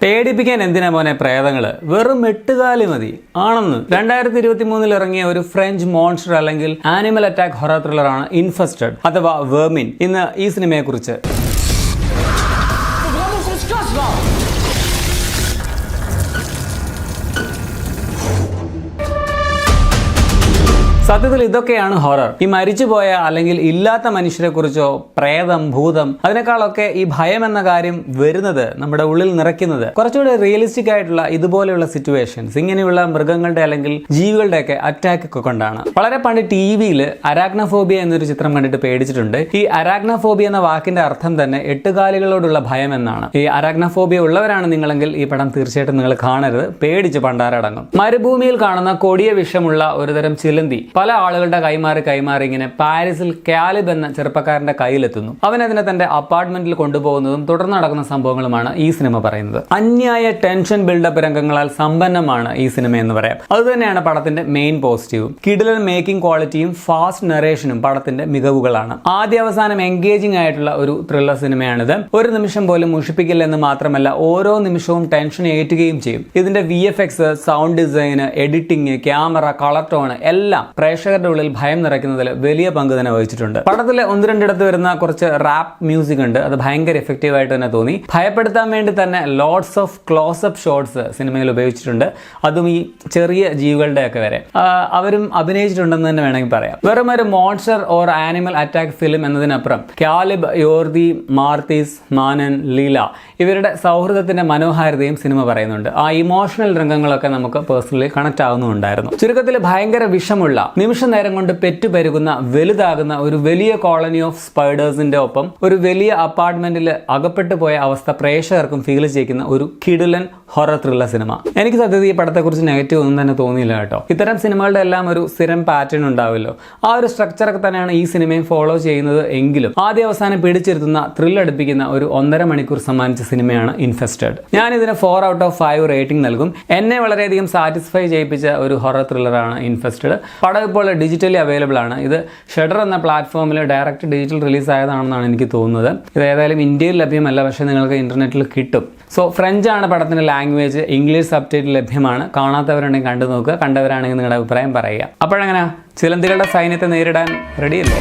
പേടിപ്പിക്കാൻ എന്തിനാ മോനെ പ്രേതങ്ങള്, വെറും 8 കാലി മതി ആണെന്ന്. 2023 ഇറങ്ങിയ ഒരു ഫ്രഞ്ച് മോൺസ്റ്റർ അല്ലെങ്കിൽ ആനിമൽ അറ്റാക്ക് ഹൊറർ ത്രില്ലറാണ് ഇൻഫെസ്റ്റഡ് അഥവാ വെർമിൻ. ഇന്ന് ഈ സിനിമയെ കുറിച്ച് സത്യത്തിൽ ഇതൊക്കെയാണ് ഹൊറർ. ഈ മരിച്ചുപോയ അല്ലെങ്കിൽ ഇല്ലാത്ത മനുഷ്യരെ കുറിച്ചോ പ്രേതം ഭൂതം അതിനേക്കാളൊക്കെ ഈ ഭയം എന്ന കാര്യം വരുന്നത് നമ്മുടെ ഉള്ളിൽ നിറയ്ക്കുന്നത് കുറച്ചുകൂടി റിയലിസ്റ്റിക് ആയിട്ടുള്ള ഇതുപോലെയുള്ള സിറ്റുവേഷൻസ്, ഇങ്ങനെയുള്ള മൃഗങ്ങളുടെ അല്ലെങ്കിൽ ജീവികളുടെ ഒക്കെ അറ്റാക്ക് ഒക്കെ കൊണ്ടാണ്. വളരെ പണ്ട് TV-യിൽ അരാഗ്നഫോബിയ എന്നൊരു ചിത്രം കണ്ടിട്ട് പേടിച്ചിട്ടുണ്ട്. ഈ അരാഗ്നഫോബിയ എന്ന വാക്കിന്റെ അർത്ഥം തന്നെ 8 കാലികളോടുള്ള ഭയം എന്നാണ്. ഈ അരാഗ്നഫോബിയ ഉള്ളവരാണ് നിങ്ങളെങ്കിൽ ഈ പടം തീർച്ചയായിട്ടും നിങ്ങൾ കാണരുത്, പേടിച്ച് പണ്ടാരടങ്ങും. മരുഭൂമിയിൽ കാണുന്ന കൊടിയ വിഷമുള്ള ഒരുതരം ചിലന്തി പല ആളുകളുടെ കൈമാറി ഇങ്ങനെ പാരീസിൽ കാലിബ് എന്ന ചെറുപ്പക്കാരന്റെ കയ്യിലെത്തുന്നു. അവൻ അതിനെ തന്റെ അപ്പാർട്ട്മെന്റിൽ കൊണ്ടുപോകുന്നതും തുടർന്ന് നടക്കുന്ന സംഭവങ്ങളുമാണ് ഈ സിനിമ പറയുന്നത്. അന്യായ ടെൻഷൻ ബിൽഡപ്പ് രംഗങ്ങളാൽ സമ്പന്നമാണ് ഈ സിനിമ എന്ന് പറയാം. അതുതന്നെയാണ് പടത്തിന്റെ മെയിൻ പോസിറ്റീവും. കിടിലൻ മേക്കിംഗ് ക്വാളിറ്റിയും ഫാസ്റ്റ് നറേഷനും പടത്തിന്റെ മികവുകളാണ്. ആദ്യ അവസാനം എൻഗേജിംഗ് ആയിട്ടുള്ള ഒരു ത്രില്ലർ സിനിമയാണിത്. ഒരു നിമിഷം പോലും മുഷിപ്പിക്കില്ല എന്ന് മാത്രമല്ല, ഓരോ നിമിഷവും ടെൻഷൻ ഏറ്റുകയും ചെയ്യും. ഇതിന്റെ VFX, sound design, editing, camera, colour tone എല്ലാം പ്രേക്ഷകരുടെ ഉള്ളിൽ ഭയം നിറയ്ക്കുന്നതിൽ വലിയ പങ്ക് തന്നെ വഹിച്ചിട്ടുണ്ട്. പടത്തിലെ 1-2 വരുന്ന കുറച്ച് റാപ്പ് മ്യൂസിക് ഉണ്ട്, അത് ഭയങ്കര എഫക്റ്റീവ് ആയിട്ട് തന്നെ തോന്നി. ഭയപ്പെടുത്താൻ വേണ്ടി തന്നെ ലോട്ട്സ് ഓഫ് ക്ലോസപ്പ് ഷോട്ട്സ് സിനിമയിൽ ഉപയോഗിച്ചിട്ടുണ്ട്. അതും ഈ ചെറിയ ജീവികളുടെ ഒക്കെ വരെ അവരും അഭിനയിച്ചിട്ടുണ്ടെന്ന് തന്നെ വേണമെങ്കിൽ പറയാം. വെറും ഒരു monster or animal attack film എന്നതിനപ്പുറം കാലിബ്, യോർദി, മാർത്തീസ്, മാനൻ, ലീല ഇവരുടെ സൗഹൃദത്തിന്റെ മനോഹാരിതയും സിനിമ പറയുന്നുണ്ട്. ആ ഇമോഷണൽ രംഗങ്ങളൊക്കെ നമുക്ക് പേഴ്സണലി കണക്ട് ആവുന്നുണ്ടായിരുന്നു. ചുരുക്കത്തിൽ ഭയങ്കര വിഷമുള്ള നിമിഷ നേരം കൊണ്ട് പെറ്റുപെരുകുന്ന വലുതാകുന്ന ഒരു വലിയ കോളനി ഓഫ് സ്പൈഡേഴ്സിന്റെ ഒപ്പം ഒരു വലിയ അപ്പാർട്ട്മെന്റിൽ അകപ്പെട്ടു പോയ അവസ്ഥ പ്രേക്ഷകർക്കും ഫീൽ ചെയ്യിക്കുന്ന ഒരു കിടിലൻ ഹൊറർ ത്രില്ലർ സിനിമ. എനിക്ക് സത്യത്തിൽ ഈ പടത്തെ കുറിച്ച് നെഗറ്റീവ് ഒന്നും തന്നെ തോന്നിയില്ല കേട്ടോ. ഇത്തരം സിനിമകളുടെ എല്ലാം ഒരു സ്ഥിരം പാറ്റേൺ ഉണ്ടാവില്ലോ, ആ ഒരു സ്ട്രക്ചറൊക്കെ തന്നെയാണ് ഈ സിനിമയും ഫോളോ ചെയ്യുന്നത്. എങ്കിലും ആദ്യ അവസാനം പിടിച്ചിരുത്തുന്ന ത്രില്ലടിപ്പിക്കുന്ന ഒരു 1.5 മണിക്കൂർ സമ്മാനിച്ച സിനിമയാണ് ഇൻഫെസ്റ്റഡ്. ഞാൻ ഇതിന് 4 out of 5 റേറ്റിംഗ് നൽകും. എന്നെ വളരെയധികം സാറ്റിസ്ഫൈ ചെയ്യിപ്പിച്ച ഒരു ഹൊറർ ത്രില്ലറാണ് ഇൻഫെസ്റ്റഡ്. പടം ഇപ്പോൾ ഡിജിറ്റലി അവൈലബിൾ ആണ്. ഇത് ഷെഡർ എന്ന പ്ലാറ്റ്ഫോമിൽ ഡയറക്റ്റ് ഡിജിറ്റൽ റിലീസ് ആയതാണെന്നാണ് എനിക്ക് തോന്നുന്നത്. ഇത് ഏതായാലും ഇന്ത്യയിൽ ലഭ്യമല്ല, പക്ഷേ നിങ്ങൾക്ക് ഇന്റർനെറ്റിൽ കിട്ടും. സോ ഫ്രഞ്ച് ആണ് പടത്തിന്റെ ലാംഗ്വേജ്. ഇംഗ്ലീഷ് സബ്ടൈറ്റിൽ ലഭ്യമാണ്. കാണാത്തവരുണ്ടെങ്കിൽ കണ്ടു നോക്കുക, കണ്ടവരാണെങ്കിൽ നിങ്ങളുടെ അഭിപ്രായം പറയുക. അപ്പോഴെങ്ങനെ ചിലന്തികളുടെ സൈന്യത്തെ നേരിടാൻ റെഡിയല്ലേ?